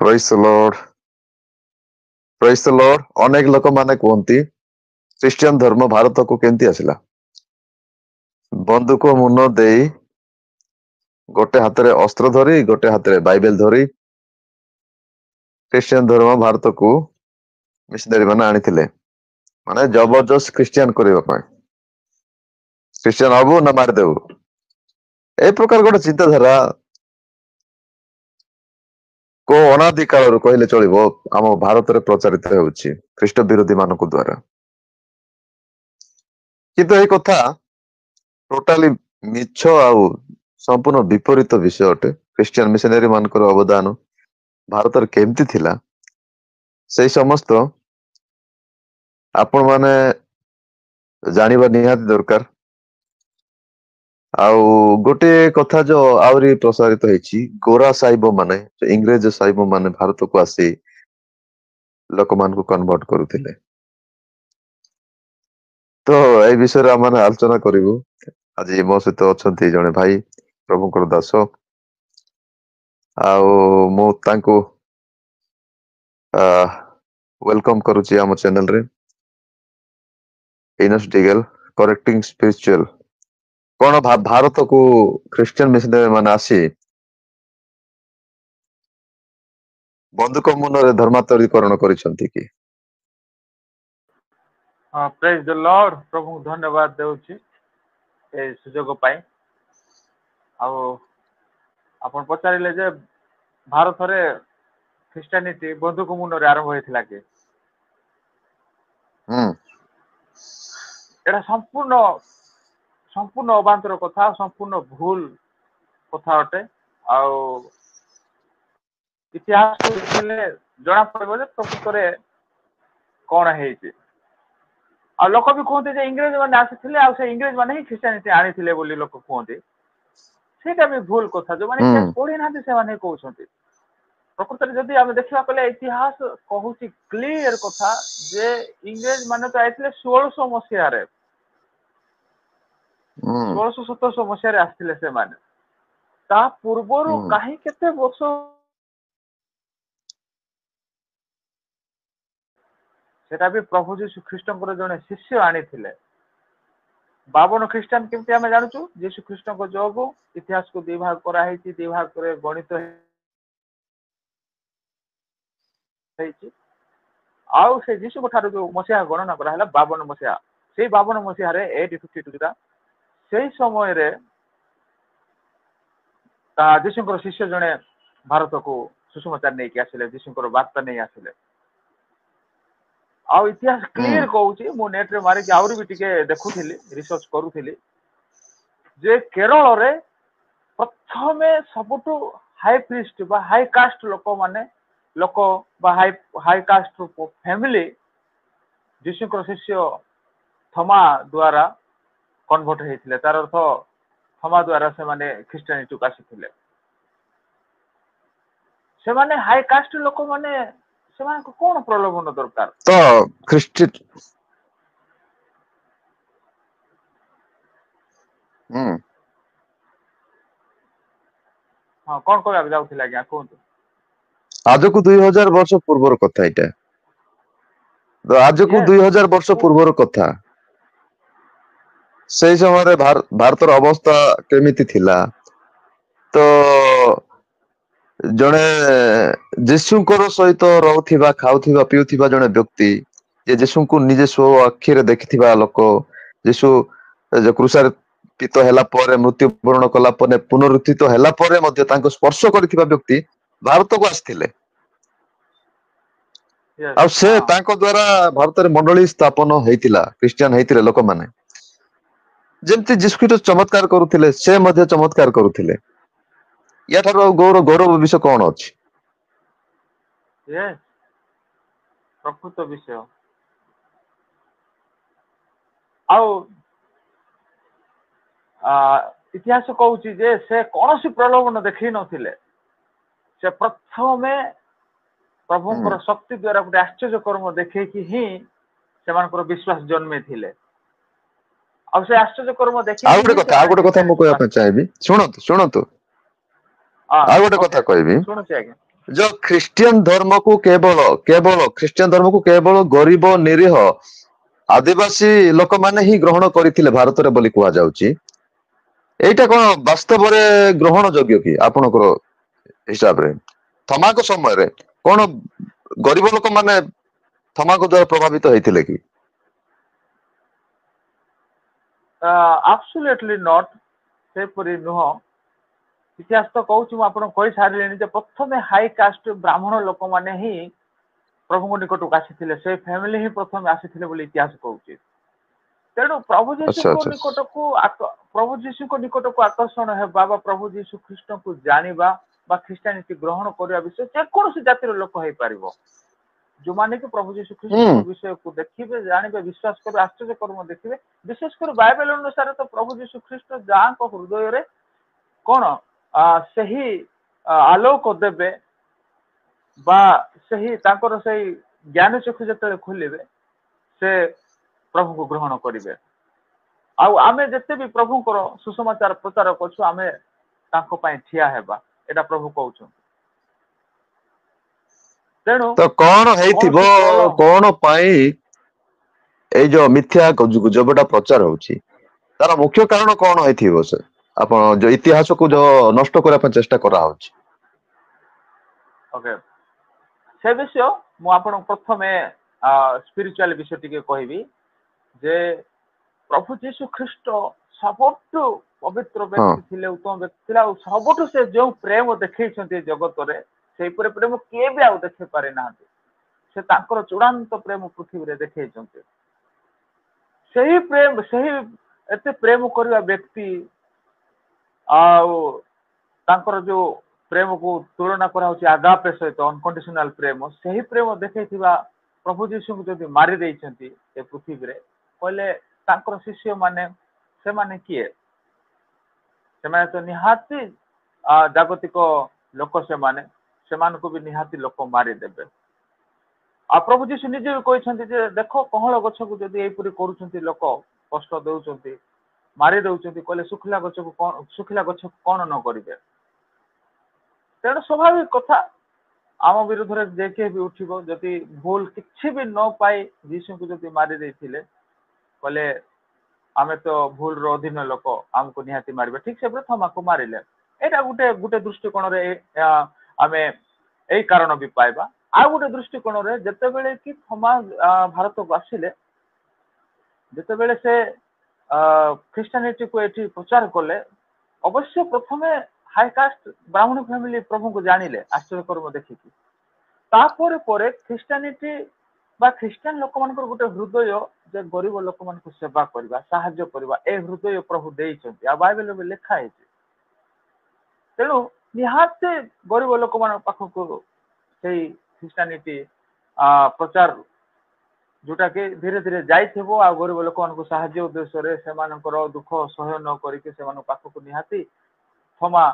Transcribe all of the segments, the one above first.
Prize ଦ Lord prize ଦ Lord. ଅନେକ ଲୋକମାନେ କୁହନ୍ତି ଖ୍ରୀଷ୍ଟିଆନ ଧର୍ମ ଭାରତକୁ କେମିତି ଆସିଲା? ବନ୍ଧୁକ ମୁନ ଦେଇ ଗୋଟେ ହାତରେ ଅସ୍ତ୍ର ଧରି ଗୋଟେ ହାତରେ ବାଇବେଲ ଧରି ଖ୍ରୀଷ୍ଟିଆନ ଧର୍ମ ଭାରତକୁ ମିଶନାରୀ ମାନେ ଆଣିଥିଲେ, ମାନେ ଜବରଦସ୍ତ ଖ୍ରୀଷ୍ଟିଆନ କରିବା ପାଇଁ। ଖ୍ରୀଷ୍ଟିଆନ ହବୁ ନା ମାରିଦେବୁ, ଏ ପ୍ରକାର ଗୋଟେ ଚିନ୍ତାଧାରା କୋଉ ଅନାଦି କାଳରୁ କହିଲେ ଚଳିବ ଆମ ଭାରତରେ ପ୍ରଚାରିତ ହେଉଛି ଖ୍ରୀଷ୍ଟ ବିରୋଧୀ ମାନଙ୍କ ଦ୍ଵାରା। କିନ୍ତୁ ଏଇ କଥା ଟୋଟାଲି ମିଛ ଆଉ ସମ୍ପୂର୍ଣ୍ଣ ବିପରୀତ ବିଷୟ ଅଟେ। ଖ୍ରୀଷ୍ଟିଆନ ମିଶନାରୀ ମାନଙ୍କର ଅବଦାନ ଭାରତରେ କେମିତି ଥିଲା ସେଇ ସମସ୍ତ ଆପଣ ମାନେ ଜାଣିବା ନିହାତି ଦରକାର। ଆଉ ଗୋଟେ କଥା ଯୋଉ ଆହୁରି ପ୍ରସାରିତ ହେଇଛି, ଗୋରା ସାହିବ ମାନେ, ଇଂରେଜ ସାହିବ ମାନେ ଭାରତକୁ ଆସି ଲୋକମାନଙ୍କୁ କନଭର୍ଟ କରୁଥିଲେ। ତ ଏଇ ବିଷୟରେ ଆମେ ଆଲୋଚନା କରିବୁ। ଆଜି ମୋ ସହିତ ଅଛନ୍ତି ଜଣେ ଭାଇ, ପ୍ରଭୁଙ୍କର ଦାସ, ଆଉ ମୁଁ ତାଙ୍କୁ ୱେଲକମ କରୁଛି ଆମ ଚ୍ୟାନେଲରେ। ଇନସ୍ ଡିଗେଲ କରେକ୍ଟିଂ ସ୍ପିରିଚୁଆଲ। କଣ ଭାରତକୁ ଖ୍ରୀଷ୍ଟିଆନ ମିଶନାରୀ ମାନେ ଆସି ବନ୍ଧୁକ ମୁନରେ ଧର୍ମାନ୍ତରୀକରଣ କରିଛନ୍ତି କି? ପ୍ରେଜ୍ ଦ ଲର୍ଡ। ପ୍ରଭୁଙ୍କୁ ଧନ୍ୟବାଦ ଦେଉଛି ଏ ସୁଯୋଗ ପାଇଁ। ଆଉ ଆପଣ ପଚାରିଲେ ଯେ ଭାରତରେ ଖ୍ରୀଷ୍ଟିଆନିଟି ବନ୍ଧୁକ ମୁନରେ ଆରମ୍ଭ ହେଇଥିଲା କି? ଏଟା ସମ୍ପୂର୍ଣ୍ଣ ଅବାନ୍ତର କଥା, ସମ୍ପୂର୍ଣ୍ଣ ଭୁଲ କଥା ଅଟେ। ଆଉ ଇତିହାସ ଦେଖିଲେ ଜଣା ପଡିବ ଯେ ପ୍ରକୃତରେ କଣ ହେଇଛି। ଆଉ ଲୋକ ବି କୁହନ୍ତି ଯେ ଇଂରେଜ ମାନେ ଆସିଥିଲେ ଆଉ ସେ ଇଂରେଜ ମାନେ ହିଁ ଖ୍ରୀଷ୍ଟିଆନିଟି ଆଣିଥିଲେ ବୋଲି ଲୋକ କୁହନ୍ତି। ସେଇଟା ବି ଭୁଲ କଥା। ଯୋଉମାନେ ଇତିହାସ ପଢି ନାହାନ୍ତି ସେମାନେ କହୁଛନ୍ତି। ପ୍ରକୃତରେ ଯଦି ଆମେ ଦେଖିବା କହିଲେ ଇତିହାସ କହୁଛି କ୍ଲିୟର କଥା ଯେ ଇଂରେଜ ମାନେ ତ ଆଇଥିଲେ 1600 ମସିହାରେ, 1600-1700 ମସିହାରେ ଆସିଥିଲେ ସେମାନେ। ତା ପୂର୍ବରୁ କାହିଁ କେତେ ବର୍ଷ ସେଟା ବି ପ୍ରଭୁ ଯୀଶୁ ଖ୍ରୀଷ୍ଟଙ୍କର ଜଣେ ଶିଷ୍ୟ ଆଣିଥିଲେ। 52 ଖ୍ରୀଷ୍ଟିଆନ କେମିତି ଆମେ ଜାଣୁଛୁ? ଯୀଶୁ ଖ୍ରୀଷ୍ଟଙ୍କ ଯୋଗୁ ଇତିହାସକୁ ଦି ଭାଗ କରାହେଇଛି, ଦି ଭାଗରେ ଗଣିତ ହେଇଛି। ଆଉ ସେ ଯୀଶୁଙ୍କ ଠାରୁ ଯୋଉ ମସିହା ଗଣନା କରାହେଲା 52 ମସିହା, ସେଇ 52 ମସିହାରେ ସେଇ ସମୟରେ ଯୀଶୁଙ୍କର ଶିଷ୍ୟ ଜଣେ ଭାରତକୁ ସୁସମାଚାର ନେଇକି ଆସିଲେ, ଯୀଶୁଙ୍କର ବାର୍ତ୍ତା ନେଇ ଆସିଲେ। ଆଉ ଇତିହାସ କ୍ଲିୟର କହୁଛି, ମୁଁ ନେଟରେ ମାରିକି ଆହୁରି ବି ଟିକେ ଦେଖୁଥିଲି, ରିସର୍ଚ୍ଚ କରୁଥିଲି, ଯେ କେରଳରେ ପ୍ରଥମେ ସବୁଠୁ ହାଇ ପ୍ରିଷ୍ଟ ବା ହାଇ କାଷ୍ଟ ଲୋକ ବା ହାଇ କାଷ୍ଟ ଫ୍ୟାମିଲି ଯୀଶୁଙ୍କର ଶିଷ୍ୟ ଥମା ଦ୍ୱାରା କନଭର୍ଟ ହେଇଥିଲେ। ତାର ଅର୍ଥ ଥମା ଦ୍ୱାରା ସେମାନେ ଖ୍ରୀଷ୍ଟିଆନିଟିକୁ ଆସିଥିଲେ। ସେମାନେ ହାଇ କାଷ୍ଟ ଲୋକମାନେ, ସେମାନଙ୍କୁ କଣ ପ୍ରଲୋଭନ ଦରକାର? ତ ଖ୍ରୀଷ୍ଟି ହଁ, କଣ କହିବାକୁ ଯାଉଥିଲେ ଆଜ୍ଞା, କୁହନ୍ତୁ। ଆଜକୁ 2000 ବର୍ଷ ପୂର୍ବର କଥା ଏଇଟା। ଆଜକୁ 2000 ବର୍ଷ ପୂର୍ବର କଥା। ସେଇ ସମୟରେ ଭାରତର ଅବସ୍ଥା କେମିତି ଥିଲା? ତ ଜଣେ ଯୀଶୁଙ୍କର ସହିତ ରହୁଥିବା, ଖାଉଥିବା, ପିଉଥିବା ଜଣେ ବ୍ୟକ୍ତି, ଯେ ଯୀଶୁଙ୍କୁ ନିଜେ ସ୍ୱ ଆଖିରେ ଦେଖିଥିବା ଲୋକ, ଯୀଶୁ କ୍ରୁଶରେ ପିତ ହେଲା ପରେ, ମୃତ୍ୟୁବରଣ କଲା ପରେ, ପୁନରୁତ୍ଥିତ ହେଲା ପରେ ମଧ୍ୟ ତାଙ୍କୁ ସ୍ପର୍ଶ କରିଥିବା ବ୍ୟକ୍ତି ଭାରତକୁ ଆସିଥିଲେ। ଆଉ ସେ ତାଙ୍କ ଦ୍ଵାରା ଭାରତରେ ମଣ୍ଡଳୀ ସ୍ଥାପନ ହେଇଥିଲା, ଖ୍ରୀଷ୍ଟିଆନ ହେଇଥିଲେ ଲୋକମାନେ। ଯେମିତି ଯୀଶୁ ଚମତ୍କାର କରୁଥିଲେ, ସେ ମଧ୍ୟ ଚମତ୍କାର କରୁଥିଲେ। ୟାଠାରୁ ଆଉ ଗୌରବ ବିଷୟ କଣ ଅଛି? ପ୍ରକୃତ ବିଷୟ। ଆଉ ଇତିହାସ କହୁଛି ଯେ ସେ କୌଣସି ପ୍ରଲୋଭନ ଦେଖେଇ ନଥିଲେ। ସେ ପ୍ରଥମେ ପ୍ରଭୁଙ୍କର ଶକ୍ତି ଦ୍ୱାରା ଗୋଟେ ଆଶ୍ଚର୍ଯ୍ୟ କର୍ମ ଦେଖେଇକି ହିଁ ସେମାନଙ୍କର ବିଶ୍ୱାସ ଜନ୍ମେଇଥିଲେ। ଆଉ ସେ ଆଶ୍ଚର୍ଯ୍ୟ କର୍ମ ଦେଖେଇକି ଆଉ ଗୋଟେ କଥା ମୁଁ କହିବା ପାଇଁ ଚାହିଁବି, ଶୁଣନ୍ତୁ। ଆଉ ଗୋଟେ କଥା କହିବି। ଶୁଣୁଛି ଆଜ୍ଞା। जो ଖ୍ରୀଷ୍ଟିଆନ ଧର୍ମକୁ କେବଳ ଖ୍ରୀଷ୍ଟିଆନ ଧର୍ମକୁ କେବଳ ଗରିବ ନିରୀହ ଆଦିବାସୀ ଲୋକମାନେ ହିଁ ଗ୍ରହଣ କରିଥିଲେ ଭାରତରେ ବୋଲି କୁହାଯାଉଛି। ଏଇଟା କଣ ବାସ୍ତବରେ ଗ୍ରହଣ ଯୋଗ୍ୟ କି ଆପଣଙ୍କର ହିସାବରେ? ଥମାଙ୍କ ସମୟରେ କଣ ଗରିବ ଲୋକମାନେ ଥମାଙ୍କ ଦ୍ୱାରା ପ୍ରଭାବିତ ହେଇଥିଲେ କି? ଆବସୋଲ୍ୟୁଟଲି ନଟ୍, ସେପରି ନୁହଁ। ଇତିହାସ ତ କହୁଛି, ମୁଁ ଆପଣଙ୍କୁ କହିସାରିଲିଣି ଯେ ପ୍ରଥମେ ହାଇ କାଷ୍ଟ ବ୍ରାହ୍ମଣ ଲୋକମାନେ ହିଁ ପ୍ରଭୁଙ୍କ ନିକଟକୁ ଆସିଥିଲେ, ସେ ଫ୍ୟାମିଲି ହିଁ ପ୍ରଥମେ ଆସିଥିଲେ ବୋଲି ଇତିହାସ କହୁଛି। ତେଣୁ ପ୍ରଭୁ ଆଚ୍ଛା ଯୀଶୁଙ୍କ ଆଚ୍ଛା ନିକଟକୁ ଆକର୍ଷଣ ହେବା ବା ପ୍ରଭୁ ଯୀଶୁ ଖ୍ରୀଷ୍ଟଙ୍କୁ ଜାଣିବା ବା ଖ୍ରୀଷ୍ଟିଆନିଟି ଗ୍ରହଣ କରିବା ବିଷୟ ଯେକୌଣସି ଜାତିର ଲୋକ ହେଇପାରିବ। ଯୋଉମାନେ କି ପ୍ରଭୁ ଯୀଶୁ ହୁଁ ଖ୍ରୀଷ୍ଟଙ୍କ ବିଷୟକୁ ଦେଖିବେ, ଜାଣିବେ, ବିଶ୍ୱାସ କରିବେ, ଆଶ୍ଚର୍ଯ୍ୟ କର୍ମ ଦେଖିବେ। ବିଶେଷ କରି ବାଇବେଲ ଅନୁସାରେ ତ ପ୍ରଭୁ ଯୀଶୁ ଖ୍ରୀଷ୍ଟ ଯାହାଙ୍କ ହୃଦୟରେ କଣ ସେହି ଆଲୋକ ଦେବେ ବା ସେହି ତାଙ୍କର ସେଇ ଜ୍ଞାନ ଚକ୍ଷୁ ଯେତେବେଳେ ଖୋଲିବେ, ସେ ପ୍ରଭୁଙ୍କୁ ଗ୍ରହଣ କରିବେ। ଆଉ ଆମେ ଯେତେ ବି ପ୍ରଭୁଙ୍କର ସୁସମାଚାର ପ୍ରଚାର କରୁଛୁ, ଆମେ ତାଙ୍କ ପାଇଁ ଠିଆ ହେବା, ଏଇଟା ପ୍ରଭୁ କହୁଛନ୍ତି। ତେଣୁ ତ କଣ ହେଇଥିବ, କୌଣସି ପ୍ରଲୋଭ କଣ ପାଇଁ ଏଇ ଯୋଉ ମିଥ୍ୟା ଗୁଜବଟା ପ୍ରଚାର ହଉଛି, ତାର ମୁଖ୍ୟ କାରଣ କଣ ହେଇଥିବ? ସେ ଆପଣ ଯୋଉ ଇତିହାସକୁ ଯୋଉ ନଷ୍ଟ କରିବା ପାଇଁ ଚେଷ୍ଟା କରାହଉଛି। ଓକେ, ସେ ବିଷୟ ମୁଁ ଆପଣଙ୍କୁ ପ୍ରଥମେ ସ୍ପିରିଚୁଆଲ ବିଷୟ ଟିକେ କହିବି ଯେ ପ୍ରଭୁ ଯୀଶୁ ଖ୍ରୀଷ୍ଟ ସବୁଠୁ ପବିତ୍ର ହଁ ବ୍ୟକ୍ତି ଥିଲେ, ଉତ୍ତମ ବ୍ୟକ୍ତି ଥିଲେ। ଆଉ ସବୁଠୁ ସେ ଯୋଉ ପ୍ରେମ ଦେଖେଇଛନ୍ତି ଏ ଜଗତରେ, ସେଇପରି ପ୍ରେମ କିଏ ବି ଆଉ ଦେଖେଇ ପାରିନାହାନ୍ତି। ସେ ତାଙ୍କର ଚୂଡାନ୍ତ ପ୍ରେମ ପୃଥିବୀରେ ଦେଖେଇଛନ୍ତି। ସେହି ଏତେ ପ୍ରେମ କରିବା ବ୍ୟକ୍ତି ଆଉ ତାଙ୍କର ଯୋଉ ପ୍ରେମକୁ ତୁଳନା କରାହଉଛି ଆଗାପେ ସହିତ, ଅନକଣ୍ଡିସନାଲ ପ୍ରେମ, ସେହି ପ୍ରେମ ଦେଖେଇଥିବା ପ୍ରଭୁ ଯୀଶୁଙ୍କୁ ଯଦି ମାରି ଦେଇଛନ୍ତି ଏ ପୃଥିବୀରେ, କହିଲେ ତାଙ୍କର ଶିଷ୍ୟ ମାନେ ସେମାନେ କିଏ? ସେମାନେ ତ ନିହାତି ଜାଗତିକ ଲୋକ, ସେମାନଙ୍କୁ ବି ନିହାତି ଲୋକ ମାରିଦେବେ। ଆଉ ପ୍ରଭୁ ଯୀଶୁ ନିଜେ ବି କହିଛନ୍ତି ଯେ ଦେଖ, କଅଁଳ ଗଛକୁ ଯଦି ଏଇପରି କରୁଛନ୍ତି ଲୋକ, କଷ୍ଟ ଦଉଛନ୍ତି, ମାରି ଦଉଛନ୍ତି, କହିଲେ ଶୁଖିଲା ଗଛକୁ କଣ ନ କରିବେ? ତେଣୁ ସ୍ୱାଭାବିକ କଥା, ଆମ ବିରୁଦ୍ଧରେ ଯେ କିଏ ବି ଉଠିବ, ଯଦି ଭୁଲ କିଛି ବି ନ ପାଇ ଯୀଶୁଙ୍କୁ ଯଦି ମାରି ଦେଇଥିଲେ, କହିଲେ ଆମେ ତ ଭୁଲର ଅଧୀନ ଲୋକ, ଆମକୁ ନିହାତି ମାରିବେ। ଠିକ ସେପରି ଥମାକୁ ମାରିଲେ। ଏଇଟା ଗୋଟେ ଦୃଷ୍ଟିକୋଣରେ ଆମେ ଏଇ କାରଣ ବି ପାଇବା। ଆଉ ଗୋଟେ ଦୃଷ୍ଟିକୋଣରେ, ଯେତେବେଳେ କି ଥମା ଭାରତକୁ ଆସିଲେ, ଯେତେବେଳେ ସେ ଖ୍ରୀଷ୍ଟିଆନିଟିକୁ ଏଠି ପ୍ରଚାର କଲେ, ଅବଶ୍ୟ ପ୍ରଥମେ ହାଇକାଷ୍ଟ ବ୍ରାହ୍ମଣ ଫ୍ୟାମିଲି ପ୍ରଭୁଙ୍କୁ ଜାଣିଲେ ଆଶ୍ଚର୍ଯ୍ୟ କର୍ମ ଦେଖିକି। ତାପରେ ପରେ ଖ୍ରୀଷ୍ଟିଆନିଟି ବା ଖ୍ରୀଷ୍ଟିଆନ ଲୋକମାନଙ୍କର ଗୋଟେ ହୃଦୟ ଯେ ଗରିବ ଲୋକମାନଙ୍କୁ ସେବା କରିବା, ସାହାଯ୍ୟ କରିବା, ଏ ହୃଦୟ ପ୍ରଭୁ ଦେଇଛନ୍ତି। ଆଉ ବାଇବେଲରେ ବି ଲେଖା ହେଇଛି। ତେଣୁ ନିହାତି ଗରିବ ଲୋକମାନଙ୍କ ପାଖକୁ ସେଇ ଖ୍ରୀଷ୍ଟିଆନିଟି ପ୍ରଚାର ଯୋଉଟା କି ଧୀରେ ଧୀରେ ଯାଇଥିବ, ଆଉ ଗରିବ ଲୋକମାନଙ୍କୁ ସାହାଯ୍ୟ ଉଦ୍ଦେଶ୍ୟରେ ସେମାନଙ୍କର ଦୁଃଖ ସହ୍ୟ ନ କରିକି ସେମାନଙ୍କ ପାଖକୁ ନିହାତି କ୍ଷମା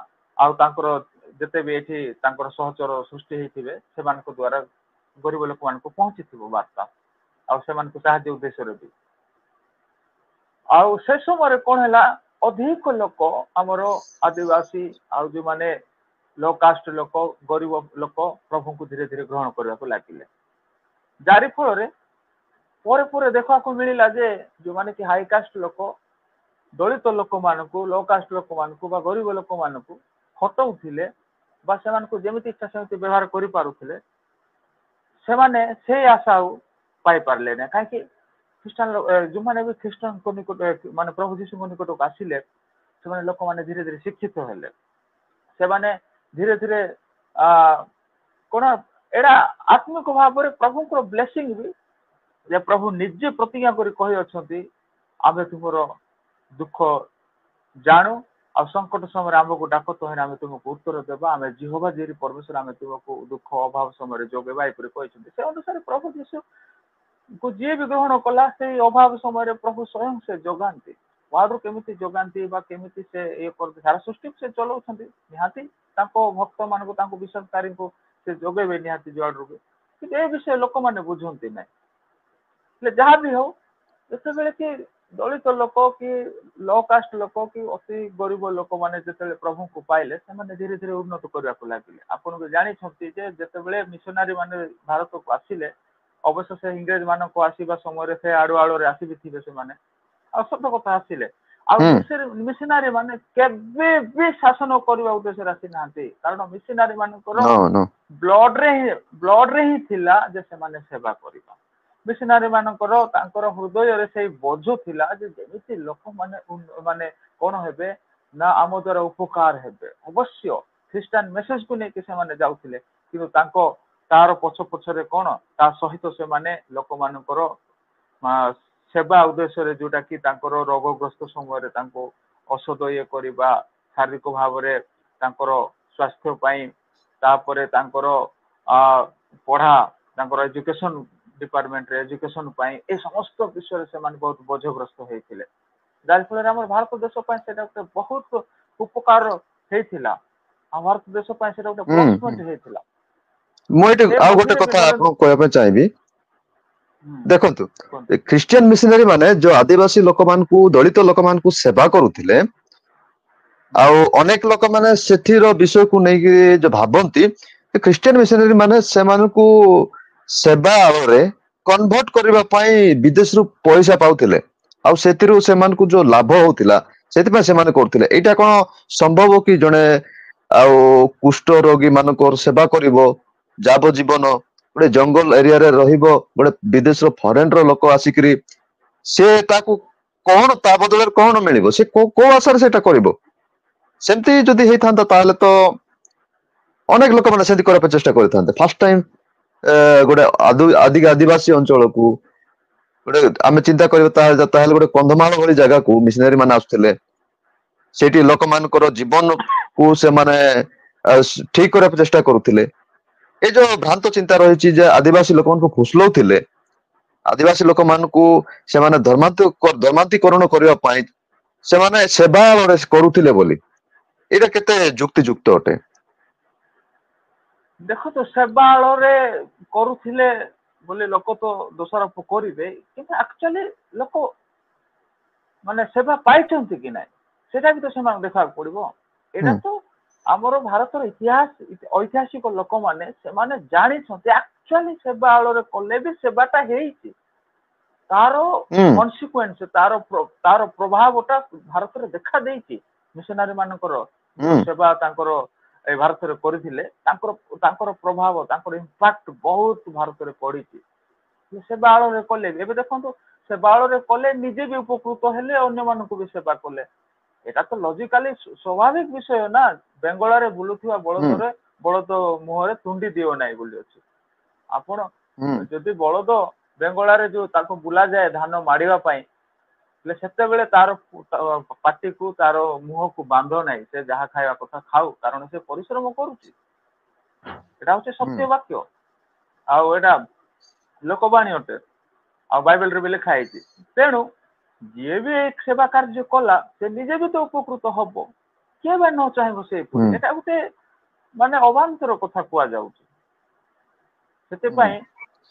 ଆଉ ତାଙ୍କର ଯେତେ ବି ଏଠି ତାଙ୍କର ସହଚର ସୃଷ୍ଟି ହେଇଥିବେ, ସେମାନଙ୍କ ଦ୍ଵାରା ଗରିବ ଲୋକମାନଙ୍କୁ ପହଞ୍ଚିଥିବ ବାର୍ତ୍ତା, ଆଉ ସେମାନଙ୍କୁ ସାହାଯ୍ୟ ଉଦ୍ଦେଶ୍ୟରେ ବି। ଆଉ ସେ ସମୟରେ କଣ ହେଲା, ଅଧିକ ଲୋକ ଆମର ଆଦିବାସୀ ଆଉ ଯୋଉମାନେ ଲୋ କାଷ୍ଟ ଲୋକ, ଗରିବ ଲୋକ ପ୍ରଭୁଙ୍କୁ ଧୀରେ ଧୀରେ ଗ୍ରହଣ କରିବାକୁ ଲାଗିଲେ। ଯାରି ଫଳରେ ପରେ ପରେ ଦେଖିବାକୁ ମିଳିଲା ଯେ ଯୋଉମାନେ କି ହାଇକାଷ୍ଟ ଲୋକ ଦଳିତ ଲୋକମାନଙ୍କୁ, ଲୋ କାଷ୍ଟ ଲୋକମାନଙ୍କୁ ବା ଗରିବ ଲୋକମାନଙ୍କୁ ଖଟଉଥିଲେ ବା ସେମାନଙ୍କୁ ଯେମିତି ଇଚ୍ଛା ସେମିତି ବ୍ୟବହାର କରିପାରୁଥିଲେ, ସେମାନେ ସେଇ ଆଶା ଆଉ ପାଇପାରିଲେ ନାହିଁ। କାହିଁକି? ଖ୍ରୀଷ୍ଟିଆନ ଯୋଉମାନେ ବି ଖ୍ରୀଷ୍ଟଙ୍କ ନିକଟ ମାନେ ପ୍ରଭୁ ଯୀଶୁଙ୍କ ନିକଟକୁ ଆସିଲେ, ସେମାନେ ଲୋକମାନେ ଧୀରେ ଧୀରେ ଶିକ୍ଷିତ ହେଲେ। ସେମାନେ ଧୀରେ ଧୀରେ କଣ, ଏଇଟା ଆତ୍ମିକ ଭାବରେ ପ୍ରଭୁଙ୍କର ବ୍ଲେସିଂ ବି, ଯେ ପ୍ରଭୁ ନିଜେ ପ୍ରତିଜ୍ଞା କରି କହି ଅଛନ୍ତି, ଆମେ ତୁମର ଦୁଃଖ ଜାଣୁ, ଆଉ ସଙ୍କଟ ସମୟରେ ଆମକୁ ଡାକ, ତହିଁରେ ଆମେ ତୁମକୁ ଉତ୍ତର ଦେବା, ଆମେ ଜିହୋଭା ଜିରି ପରମେଶ୍ୱର, ଆମେ ତୁମକୁ ଦୁଃଖ ଅଭାବ ସମୟରେ ଯୋଗେଇବା, ଏପରି କହିଛନ୍ତି। ସେ ଅନୁସାରେ ପ୍ରଭୁ ଯୀଶୁଙ୍କୁ ଯିଏ ବି ଗ୍ରହଣ କଲା, ସେଇ ଅଭାବ ସମୟରେ ପ୍ରଭୁ ସ୍ୱୟଂ ସେ ଯୋଗାନ୍ତି। କୁଆଡୁ କେମିତି ଯୋଗାନ୍ତି ବା କେମିତି ସେ ଇଏ କରନ୍ତି, ସାରା ସୃଷ୍ଟିକୁ ସେ ଚଲାଉଛନ୍ତି। ନିହାତି ତାଙ୍କ ଭକ୍ତ ମାନଙ୍କୁ, ତାଙ୍କୁ ବିଶ୍ୱାସକାରୀଙ୍କୁ ସେ ଯୋଗେଇବେ ନିହାତି ଯୁଆଡୁ ବି। କିନ୍ତୁ ଏ ବିଷୟ ଲୋକମାନେ ବୁଝନ୍ତି ନାହିଁ। ହେଲେ ଯାହା ବି ହଉ, ଯେତେବେଳେ କି ଦଳିତ ଲୋକ କି लो कास्ट लोक कि अति गरीब लोक मैंने जिते प्रभु को पाइले से धीरे धीरे उन्नत करने को लगे आपन भी जानते जिते मिशनारी माने भारत को आसिले अवश्य से इंग्रेज मान को आसवा समय से आड़ु आड़ आसी भी थे से सत कथा आसिले मिशनारी माने केबे भी शासन करने उद्देश्य आसी ना कारण मिशनारी मानकर ब्लड रे ही थिला जे से माने सेवा करबा मिशनारी मानकर तांकर हृदय रे से बोझ थिला जे जेमिति लोक माने माने कोन हेबे ना आम द्वारा उपकार हेबे अवश्य ख्रिस्टान मेसेज को लेके से माने जाउथिले किंतु तांको तार पछ पछरे कोन ता सहित से माने लोक मानकर सेवा उद्देश्य रे जोटा कि तांकर रोगग्रस्त समय रे तांको औषध ये करबा शारीरिक भाव रे तांकर स्वास्थ्य पई तापरे तांकर पढ़ा तांकर एजुकेशन डिपार्टमेंट रे एजुकेशन पई ए समस्त विषय से माने बहुत बोझग्रस्त हेतिले जाय फल रे हमर भारत देश पई सेटा बहुत उपकार हेतिला आ भारत देश पई सेटा प्लस पॉइंट हेतिला मोइटे आ गोटे कथा आपन कहबा पे चाहिबी देखंतु क्रिश्चियन मिशनरी माने जो आदिवासी लोक मान को दलित लोक मान को सेवा करूथिले आउ अनेक लोक माने सेथिर विषय को नै जो भाबंती क्रिश्चियन मिशनरी माने से मान को सेवा रे कन्वर्ट करबा पई विदेश रु पैसा पाउथिले आउ सेथिरु से मान को जो लाभ होतिला सेति पे से मान करथिले एटा कोन संभव कि जने आउ कुष्ठ रोगी मानकर सेवा करिवो जाब जीवन गोटे जंगल एरिया रे रहिबो गोटे विदेश रो फॉरेन रो लोक आसिकरी से ताकू कोन ता बदले कोन मिलिबो से को आसार सेटा करिवो सेमती जदी हेइ थांता ताले तो अनेक लोक माने सेति करबा चेष्टा करथांते फर्स्ट टाइम गोटे आदिवासी अंचल को गोटे आमे चिंता करबा ताहेले गोटे कंधमाल भली जगह को मिशनरी माने आसुथिले सेठी लोक मानकर जीवन को से माने ठीक करबा चेष्टा करूथिले ए जो भ्रांत चिंता रही जे आदिवासी लोक मान को फुसलौथिले आदिवासी लोक मान को से माने धर्मांतरीकरण करबा पई से माने सेवा करूथिले बोली एटा केते जुक्ति युक्त अटे देखो तो सेवाल रे करूथिले बोले लोक तो दोषारोप करिवे किंतु एक्चुअली लोक माने सेवा पाइछंती कि नै सेटा भी तो समान देखा पड़िबो एटा तो आमर भारत इतिहास ऐतिहासिक लोक माने से माने जानि छथि एक्चुअली सेवाल रे कले भी सेवाटा हेइछि तारो कॉन्सिक्वेंस तारो प्रभावटा भारत रे देखा देइछि मिशनरी मानकर सेवा तांकर ए भारत रे करिथिले तांकर प्रभाव तांकर इंपैक्ट बहुत भारत रे पड़िछि सेवा रे कले एबे देखंतु सेवा रे कले निजे भी उपकृत हेले अन्य मानकु भी सेवा कले एटा तो लॉजिकली स्वाभाविक विषय ना बेंगला रे बुलुथिबा बळद रे बळद मुहरे तुंडी दियो नाही बोली अछि आपण जदि बळद बेंगला रे जो ताको बुला जाए धान माडिबा पई ले सेते बेले तार पाटी को तार मुह को बांधो नाही से जहा खाଇବା कथा खाऊ कारण से परिश्रम करूची एटा होचे सत्य वाक्य आ एटा लोकबाणी अटे आ बाइबल रे भी लिखा है तेणु जी भी एक सेवा कार्य कला से निजे भी तो उपकृत हम किए बा न चाहे से एटा गोटे माने अवांतर कथा कुआ जाउची सेते पई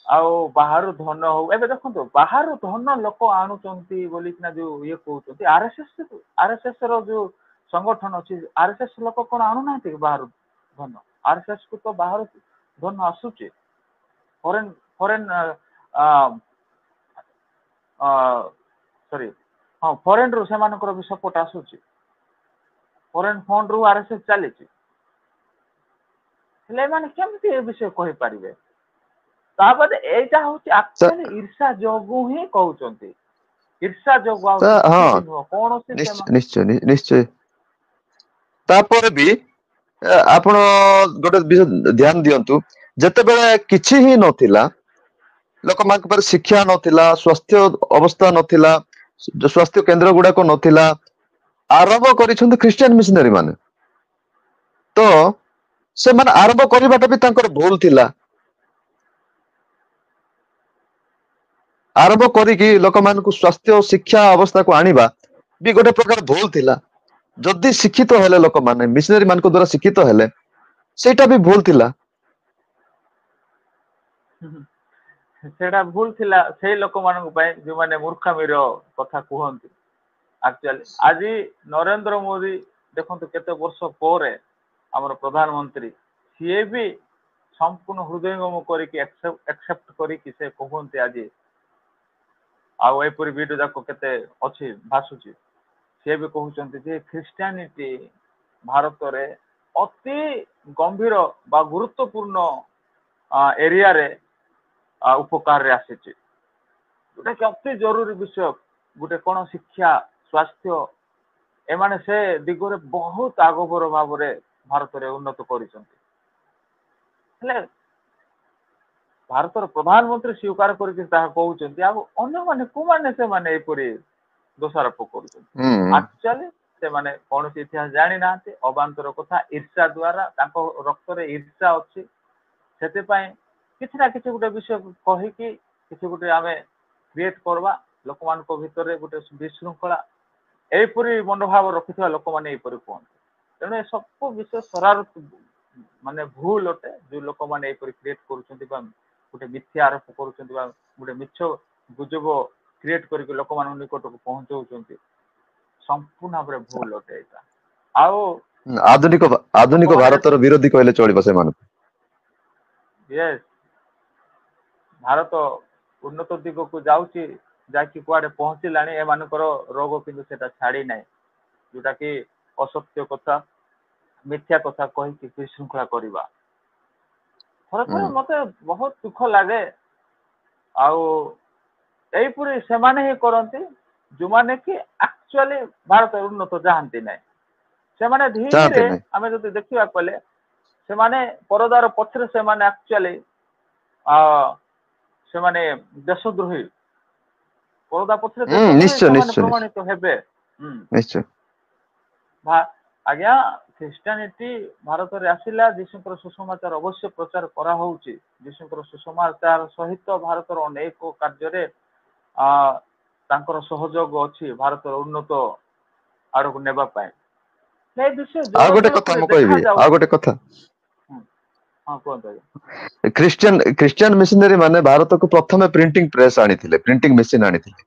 आउ बाहर धन हो एबे देखंतो बाहर धन लोक आणुचंती बोली कि जो ये कहउचंती आरएसएस रो जो संगठन अछि आरएसएस लोक कोन आणु नाते बाहर धन आरएसएस को तो बाहर धन आसुची फॉरेन फॉरेन सॉरी हाँ फॉरेन रु सेमानकर भी सपोर्ट आसुची फॉरेन फंड रु आरएसएस चलीची हेले माने केमती ए विषय कहि परिबे ताबद एटा होची एक्चुअली ईर्ष्या जोगु ही कहउचंती ईर्ष्या जोगु हां कोन से निश्चय तापर भी आपण गोटे विषय ध्यान दियंतु जते बेले किछि ही नथिला लोक मान पर शिक्षा नथिला स्वास्थ्य अवस्था नथिला जो स्वास्थ्य केंद्र गुडा को नथिला आरंभ करिसंत क्रिश्चियन मिशनरी माने तो से माने आरंभ करिबाटा भी तांकर भूल थिला आरंभ करिकि लोक मान को स्वास्थ्य और शिक्षा अवस्था को आनिबा भी गोटे प्रकार भूल थिला जदि शिक्षित हेले लोक माने मिशनरी मान को द्वारा शिक्षित हेले सेटा भी भूल थिला ସେଟା ଭୁଲ ଥିଲା ସେଇ ଲୋକମାନଙ୍କ ପାଇଁ ଯୋଉମାନେ ମୂର୍ଖାମିର କଥା କୁହନ୍ତି। ଆକ୍ଚୁଆଲି ଆଜି ନରେନ୍ଦ୍ର ମୋଦି ଦେଖନ୍ତୁ କେତେ ବର୍ଷ ପରେ ଆମର ପ୍ରଧାନମନ୍ତ୍ରୀ ସିଏ ବି ସମ୍ପୂର୍ଣ୍ଣ ହୃଦୟଙ୍ଗମ କରିକି ଆକ୍ସେପ୍ଟ କରିକି ସେ କୁହନ୍ତି ଆଜି ଆଉ ଏପରି ଭିଡିଓ ଯାକ କେତେ ଅଛି ଭାସୁଛି ସିଏ ବି କହୁଛନ୍ତି ଯେ ଖ୍ରୀଷ୍ଟିଆନିଟି ଭାରତରେ ଅତି ଗମ୍ଭୀର ବା ଗୁରୁତ୍ୱପୂର୍ଣ୍ଣ ଏରିଆରେ ଉପକାରରେ ଆସିଛି ଯୋଉଟା କି ଅତି ଜରୁରୀ ବିଷୟ ଗୋଟେ କଣ ଶିକ୍ଷା ସ୍ୱାସ୍ଥ୍ୟ ଏମାନେ ସେ ଦିଗରେ ବହୁତ ଆଗଭର ଭାବରେ ଭାରତରେ ଉନ୍ନତ କରିଛନ୍ତି ହେଲେ ଭାରତର ପ୍ରଧାନମନ୍ତ୍ରୀ ସ୍ୱୀକାର କରିକି ତାହା କହୁଛନ୍ତି ଆଉ ଅନ୍ୟମାନେ କୋଉମାନେ ସେମାନେ ଏପରି ଦୋଷାରୋପ କରୁଛନ୍ତି ହୁଁ ଆକ୍ଚୁଆଲି ସେମାନେ କୌଣସି ଇତିହାସ ଜାଣିନାହାନ୍ତି ଅବାନ୍ତର କଥା ଈର୍ଷା ଦ୍ଵାରା ତାଙ୍କ ରକ୍ତରେ ଈର୍ଷା ଅଛି ସେଥିପାଇଁ କିଛି ନା କିଛି ଗୋଟେ ବିଷୟ କହିକି କିଛି ଗୋଟେ ଆମେ କ୍ରିଏଟ କରିବା ଲୋକମାନଙ୍କ ଭିତରେ ଗୋଟେ ବିଶୃଙ୍ଖଳା ଏହିପରି ମନୋଭାବ ରଖିଥିବା ଲୋକମାନେ ଏହିପରି କୁହନ୍ତି ତେଣୁ ଏ ସବୁ ବିଷୟ ସରାରତ ମାନେ ଭୁଲ ଅଟେ ଯୋଉ ଲୋକମାନେ ଏହିପରି କ୍ରିଏଟ କରୁଛନ୍ତି ବା ଗୋଟେ ମିଥ୍ୟା ଆରୋପ କରୁଛନ୍ତି ବା ଗୋଟେ ମିଛ ଗୁଜବ କ୍ରିଏଟ କରିକି ଲୋକମାନଙ୍କ ନିକଟକୁ ପହଞ୍ଚଉଛନ୍ତି ସମ୍ପୂର୍ଣ୍ଣ ଭାବରେ ଭୁଲ ଅଟେ ଏଇଟା ଆଉ ଆଧୁନିକ ଲୋକମାନେ ଭାରତର ବିରୋଧୀ କହିଲେ ଚଳିବ ସେମାନଙ୍କୁ। ୟେସ୍ ଭାରତ ଉନ୍ନତ ଦିଗକୁ ଯାଉଛି ଯାଇକି କୁଆଡେ ପହଞ୍ଚିଲାଣି ଏମାନଙ୍କର ରୋଗ କିନ୍ତୁ ସେଟା ଛାଡି ନାହିଁ ଯୋଉଟା କି ଅସତ୍ୟ କଥା ମିଥ୍ୟା କଥା କହିକି ବିଶୃଙ୍ଖଳା କରିବା ଥରେ ହୁଁ ଥରେ ମତେ ବହୁତ ଦୁଃଖ ଲାଗେ ଆଉ ଏଇପରି ସେମାନେ ହିଁ କରନ୍ତି ଯୋଉମାନେ କି ଆକ୍ଚୁଆଲି ଭାରତ ଉନ୍ନତ ଚାହାନ୍ତି ନାହିଁ ସେମାନେ ଚାହାନ୍ତି ଧୀରେ ନାହିଁ। ଆମେ ଯଦି ଦେଖିବାକୁ ଗଲେ ସେମାନେ ପରଦାର ପଛରେ ସେମାନେ ଆକ୍ଚୁଆଲି ସେମାନେ ଦେଶଦ୍ରୋହୀ ପରଦା ପଛରେ ହୁଁ ଦେଶଦ୍ରୋହୀ ନିଶ୍ଚୟ ସେମାନେ ନିଶ୍ଚୟ ନିଶ୍ଚୟ ପ୍ରମାଣିତ ହେବେ ନିଶ୍ଚୟ ଆଜ୍ଞା ଖ୍ରୀଷ୍ଟିଆନିଟି ଭାରତରେ ଆସିଲା ଯୀଶୁଙ୍କର ସୁସମାଚାର ଅବଶ୍ୟ ପ୍ରଚାର କରାହଉଛି ଯୀଶୁଙ୍କର ସୁସମାଚାର ସହିତ ଭାରତର ଅନେକ କାର୍ଯ୍ୟରେ ତାଙ୍କର ସହଯୋଗ ଅଛି ଭାରତର ଉନ୍ନତ ଆଡକୁ ନେବା ପାଇଁ ସେ ବିଷୟ ଆଉ ଜଳ ଗୋଟେ କଥା ଜଳକରେ ମୁଁ କହିବି ଆଉ ଦେଖାଯାଉଛି ଗୋଟେ କଥା ହଁ କୁହନ୍ତୁ ଆଜ୍ଞା ଖ୍ରୀଷ୍ଟିଆନ ମିଶନାରୀ ମାନେ ଭାରତକୁ ପ୍ରଥମେ ପ୍ରିଣ୍ଟିଂ ପ୍ରେସ୍ ଆଣିଥିଲେ ପ୍ରିଣ୍ଟିଂ ମେସିନ ଆଣିଥିଲେ।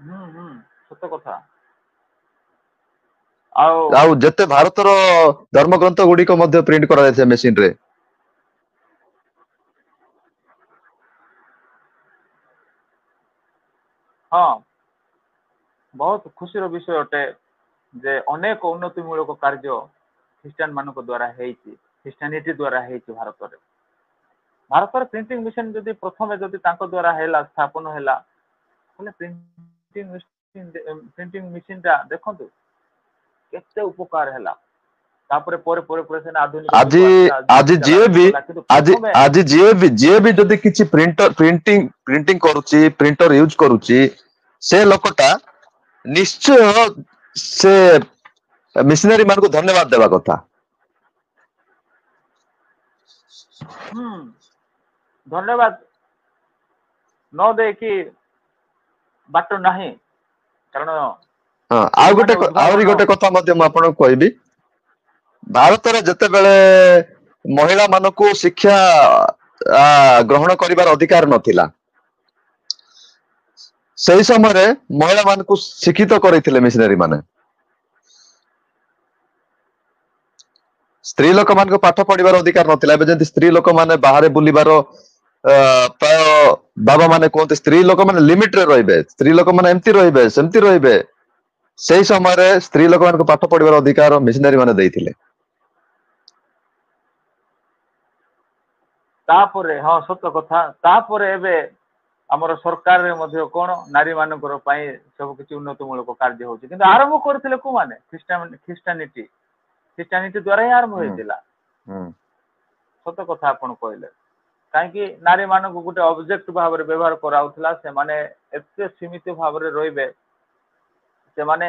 ହୁଁ ସତ କଥା ଆଉ ଯେତେ ଭାରତର ଧର୍ମଗ୍ରନ୍ଥ ଗୁଡିକ ମଧ୍ୟ ପ୍ରିଣ୍ଟ କରାଯାଇଥାଏ ମେସିନ ରେ ହଁ ବହୁତ ଖୁସିର ବିଷୟ ଅଟେ ଯେ ଅନେକ ଉନ୍ନତି ମୂଳକ କାର୍ଯ୍ୟ ଖ୍ରୀଷ୍ଟିଆନ ମାନଙ୍କ ଦ୍ଵାରା ହେଇଛି ଖ୍ରୀଷ୍ଟିଆନିଟି ଦ୍ଵାରା ହେଇଛି ଭାରତରେ ପ୍ରିଣ୍ଟିଂ ମେସିନ ଯଦି ପ୍ରଥମେ ଯଦି ତାଙ୍କ ଦ୍ଵାରା ହେଲା ସ୍ଥାପନ ହେଲା ପ୍ରିଣ୍ଟିଂ ମେସିନ ଟା ଦେଖନ୍ତୁ କେତେ ଉପକାର ହେଲା ତାପରେ ପରେ ଆଧୁନିକ ଆଜି ଯୁଗ ଆସିଲା ଆଜି ଡିଜିଟାଲ ଯିଏ ବି ଆସିଗଲା କିନ୍ତୁ ଆଜି ପ୍ରଥମେ ଆଜି ଯିଏ ବି ଯଦି କିଛି ପ୍ରିଣ୍ଟିଂ କରୁଛି ପ୍ରିଣ୍ଟର ୟୁଜ କରୁଛି ସେ ଲୋକଟା ନିଶ୍ଚୟ ସେ ମିଶନାରୀ ମାନଙ୍କୁ ଧନ୍ୟବାଦ ଦେବା କଥା। ହୁଁ ଧନ୍ୟବାଦ ନ ଦେଇକି ବାଟ ନାହିଁ କାରଣ ହଁ ଯୋଉମାନେ ଆହୁରି ଉଦ୍ଭାବନ ଗୋଟେ କଥା ମଧ୍ୟ ମୁଁ ଆପଣଙ୍କୁ କହିବି ଭାରତରେ ଯେତେବେଳେ ମହିଳା ମାନଙ୍କୁ ଶିକ୍ଷା ଗ୍ରହଣ କରିବାର ଅଧିକାର ନଥିଲା ସେଇ ସମୟରେ ମହିଳା ମାନଙ୍କୁ ଶିକ୍ଷିତ କରେଇଥିଲେ ମିଶନାରୀ ମାନେ ସ୍ତ୍ରୀ ଲୋକମାନଙ୍କ ପାଠ ପଢିବାର ଅଧିକାର ନଥିଲା ଏବେ ଯେମିତି ସ୍ତ୍ରୀ ଲୋକମାନେ ବାହାରେ ବୁଲିବାର ପ୍ରାୟ ବାବା ମାନେ କୁହନ୍ତି ସ୍ତ୍ରୀ ଲୋକମାନେ ଲିମିଟରେ ରହିବେ ସ୍ତ୍ରୀ ଲୋକମାନେ ଏମିତି ରହିବେ ସେମିତି ରହିବେ ସେଇ ସମୟରେ ସ୍ତ୍ରୀ ଲୋକମାନଙ୍କୁ ପାଠ ପଢିବାର ଅଧିକାର ମିଶନାରୀ ମାନେ ଦେଇଥିଲେ। ତାପରେ ହଁ ସତ କଥା ତାପରେ ଏବେ ଆମର ସରକାରରେ ମଧ୍ୟ କଣ ନାରୀ ମାନଙ୍କର ପାଇଁ ସବୁ କିଛି ଉନ୍ନତି ମୂଳକ କାର୍ଯ୍ୟ ହଉଛି କିନ୍ତୁ ଆରମ୍ଭ କରିଥିଲେ କୋଉମାନେ ଖ୍ରୀଷ୍ଟିଆନିଟି ଦ୍ଵାରା ହିଁ ଆରମ୍ଭ ହୁଁ ହେଇଥିଲା ହୁଁ ସତ କଥା ଆପଣ କହିଲେ କାହିଁକି ନାରୀ ମାନଙ୍କୁ ଗୋଟେ ଅବଜେକ୍ଟ ଭାବରେ ବ୍ୟବହାର କରାଯାଉଥିଲା ସେମାନେ ଏତେ ସୀମିତ ଭାବରେ ରହିବେ ସେମାନେ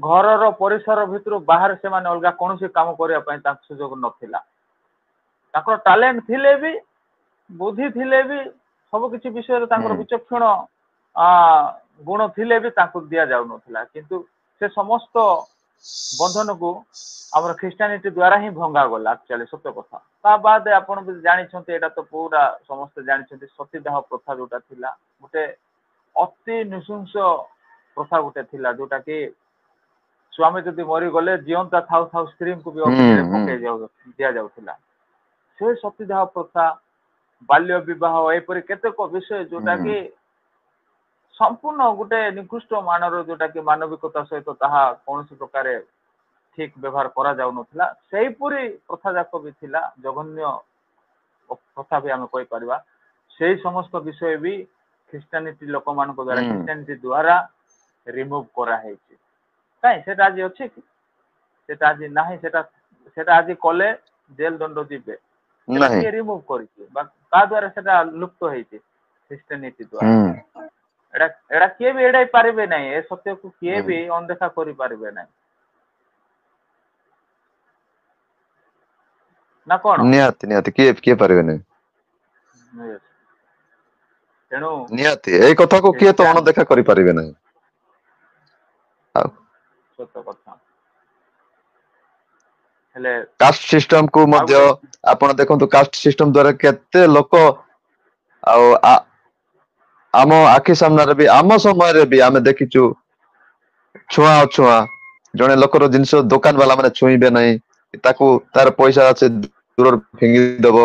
ଘରର ପରିସର ଭିତରୁ ବାହାରେ ସେମାନେ ଅଲଗା କୌଣସି କାମ କରିବା ପାଇଁ ତାଙ୍କ ସୁଯୋଗ ନଥିଲା ତାଙ୍କର ଟ୍ୟାଲେଣ୍ଟ ଥିଲେ ବି ବୁଦ୍ଧି ଥିଲେ ବି ସବୁ କିଛି ବିଷୟରେ ତାଙ୍କର ହୁଁ ବିଚକ୍ଷଣ ଗୁଣ ଥିଲେ ବି ତାଙ୍କୁ ଦିଆଯାଉନଥିଲା କିନ୍ତୁ ସେ ସମସ୍ତ बंधन को आम ख्रीष्टानिटी द्वारा ही भंगा गला एक्चुअली सत्य कथा ता बाद आपण भी जानिछन्ते एटा तो पूरा समस्त जानिछन्ते सतीदाह प्रथा जोटा थिला गोटे अति निशंस प्रथा गोटे थिला जोटा कि स्वामी जदि मरी गले जीवंता थाउ थाउ स्त्री को भी अग्नि रे पके दिया जाउथिला से सतीदाह प्रथा बाल्य विवाह एपरि केतेक विषय जोटा कि संपूर्ण गोटे निकृष्ट मानर जोटा कि मानविकता सहित ताहा कौन प्रकार ठीक व्यवहार करा जाउ नथिला सेहीपुरी प्रथा जाक भी थिला जघन्य प्रथा भी आम कहि परिबा सेही समस्त विषय भी ख्रीष्टानिटी लोक मान द्वारा ख्रीष्टानिटी द्वारा रिमूव करा हेछि काई सेटा आज अछि कि सेटा आज नाही सेटा आज कले जेल दंड दिबे सेटा के रिमूव करिछि बा का द्वारा सेटा लुप्त हेछि ख्रीष्टानिटी द्वारा एड़ा किए भी एड़ाई पारिबे नहीं ए सत्य को किए भी अनदेखा करि पारिबे नहीं ना कोन निहाती निहाती किए पारिबे नहीं तेणु निहाती एई कथा को किए तो अनदेखा करि पारिबे नहीं सत्य कथा हेले कास्ट सिस्टम को मध्य आपण देखंतु कास्ट सिस्टम द्वारा केते लोक आ आम आखि सामने भी आम समय भी आम देखिचु छुआ छुआ जने लोकर जिनस दुकान वाला माने छुईबे नहीं ताकू तार पैसा আছে दूर फिंगी देबो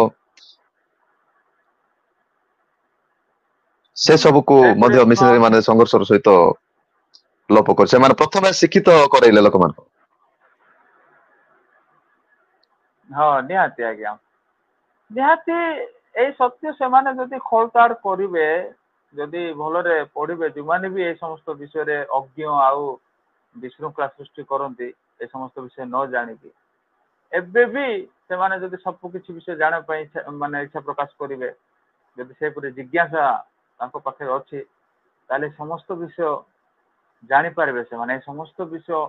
से सब को मध्य मिशनरी माने संघर्ष सहित लोप कर से माने प्रथमे शिक्षित करैले लोक मान हां निहाती आज्ञा निहाती ए सत्य से माने जदि खोलताड़ करिवे जदि भलरे पढ़िबे जुमाने भी ए समस्त विषय रे अज्ञ आउ विशृंखला सृष्टि करंती ए समस्त विषय न जानिबी एबे भी से माने जदि सब किछि विषय जाने पई माने इच्छा प्रकाश करिवे जदि से पुरे जिज्ञासा तांको पाखे अछि ताले समस्त विषय जानि पारबे से माने समस्त विषय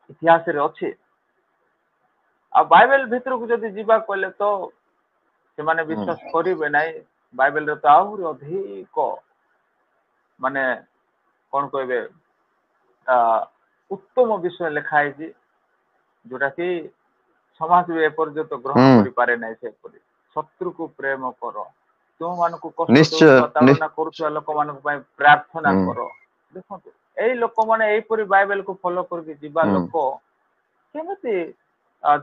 इतिहास रे अछि आ बाइबल भीतर को जदि जीवा कहले तो से माने विश्वास करिवे नाही बाइबल रे तो आहुरी अधिक माने कोन कहबे उत्तम विषय लिखाई जी जोटा कि समाज भी एपर्यंत ग्रहण करि पारे नाही से परि शत्रु को प्रेम करो तुम मान को कष्ट दो ताड़ना करूथुवा लोक मान को प्रार्थना करो देखो एई लोक माने एई परि बाइबल को फॉलो करके जीवा लोक केमति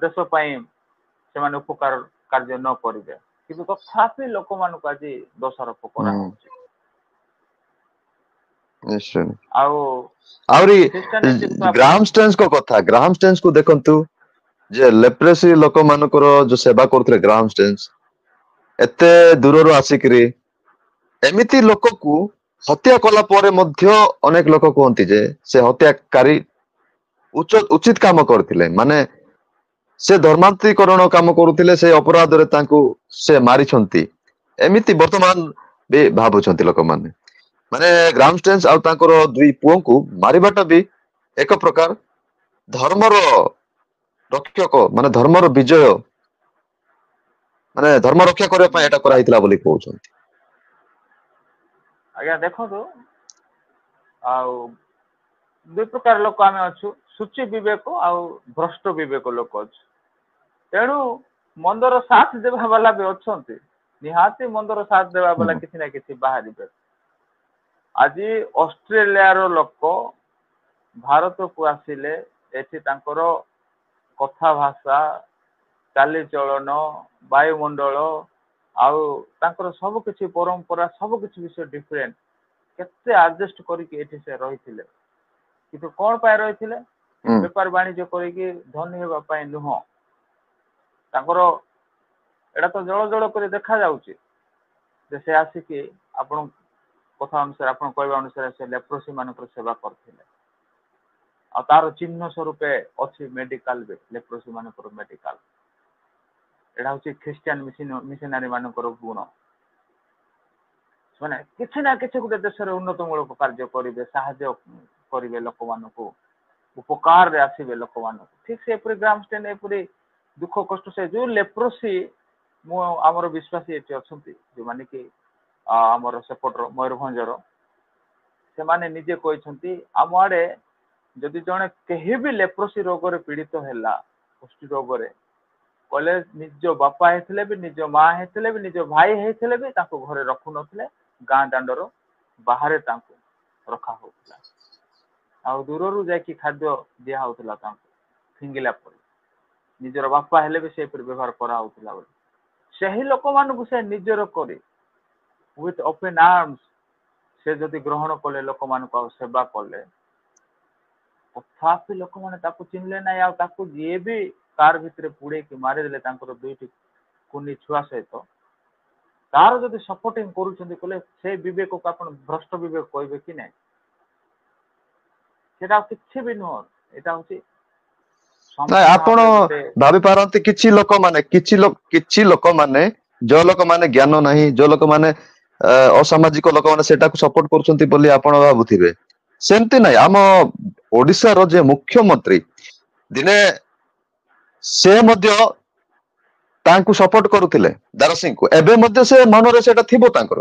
देश पई से माने उपकार कार्य न करिवे किंतु तथापि लोक मान को आज दोषारोप करा होछि निश्चय आउ आउरी ग्राहम स्टेन्स को कथा ग्राहम स्टेन्स को देखंतु जे लेप्रेसी लोक मानकर जो सेवा करथले ग्राहम स्टेन्स एते दूररो आसिकरी एमिति लोक को हत्या कला परे मध्य अनेक लोक कहंती जे से हत्याकारी उचित काम करथिले माने से धर्मांतरीकरण काम करुथिले से अपराध रे तांको से मारी छंती एमिति वर्तमान बे भाबुछंती लोक माने माने ग्राहम स्टेन्स आ तांकर दुई पुओं को मारिबाटा भी एक प्रकार धर्मर रक्षक माने धर्मर विजय माने धर्म रक्षा करबा पय एटा करा हितला बोली कहउछंती आज्ञा देखो तो आउ दुई प्रकार लोक आमे अछु सूची विवेक आउ भ्रष्ट विवेक लोक अछु तेणु मंदर साथ देवा वाला भी अछंती निहाती मंदर साथ देवा वाला किछि ना किछि बाहरिबे आज ऑस्ट्रेलिया रो लोक भारत को आसिले एठी तांकर कथा भाषा चाली चलन वायुमंडल आउ तांकर सब किछि परंपरा सब किछि विषय डिफरेंट केते एडजस्ट करिके एठी से रहिथिले किंतु कोन पाए रहिथिले व्यापार वाणिज्य करिके धनी हेबा पाए नुह तांकर एटा तो जळ जळ करी देखा जाउची जे से आसी कि आपण कथा अनुसार आपण कहबा अनुसार से लेप्रोसी मानकर सेवा करथिले आ तार चिन्ह स्वरूपे अछि मेडिकल बे लेप्रोसी मानकर मेडिकल एटा होची ख्रिस्टियन मिशनरी मानकर गुण माने किछि ना किछि गुटे देश रे उन्नत मूलक कार्य करिवे सहाय्य करिवे लोक मानको उपकार रे आसीबे लोक मानको ठीक से पूरे ग्राम स्टैंड पूरे दुख कष्ट से जो लेप्रोसी मो हमर विश्वासी एति अछंती जे माने कि हमर सपोर्टर मयूरभंजर से माने निजे कहिसंती हम आडे जदि जड़े कहीं भी लेप्रोसी रोग रे पीड़ित है कुष्ठ रोग रे कहले निज बापा होते भी निज माँ होते भी निज भाई होते भी घरे रखु नथिले गाँ दांडर बाहर रखा होता आ दूर जाकि खाद्य दिया होता फिंगिला पर निजर बापा हेले भी से व्यवहार करा होता से ही लोक मान से निजर करे विथ ओपन आर्म्स से जदि ग्रहण कले लोक मान सेवा कले तथापि लोक मैंने चिन्हले ना आउ जी भी कार भितर पुड़े कि मारिदेले दुईटी कुनी छुआ सहित तार जदि सपोर्टिंग करुँचे से विवेक को आप भ्रष्ट विवेक कहे कि ना सेटा किसी भी नुह यहाँ हूँ ନାଇଁ ଆପଣ ଭାବି ପାରନ୍ତି କିଛି ଲୋକ ମାନେ ଯୋଉ ଲୋକ ମାନେ ଜ୍ଞାନ ନାହିଁ ଯୋଉ ଲୋକ ମାନେ ଅସାମାଜିକ ଲୋକ ମାନେ ସେଟାକୁ ସପୋର୍ଟ କରୁଛନ୍ତି ବୋଲି ଆପଣ ଭାବୁଥିବେ ସେମିତି ନାହିଁ ଆମ ଓଡିଶାର ଯେ ମୁଖ୍ୟମନ୍ତ୍ରୀ ଦିନେ ସେ ମଧ୍ୟ ତାଙ୍କୁ ସପୋର୍ଟ କରୁଥିଲେ ଦାରାସିଂହଙ୍କୁ ଏବେ ମଧ୍ୟ ସେ ମନରେ ସେଟା ଥିବ ତାଙ୍କର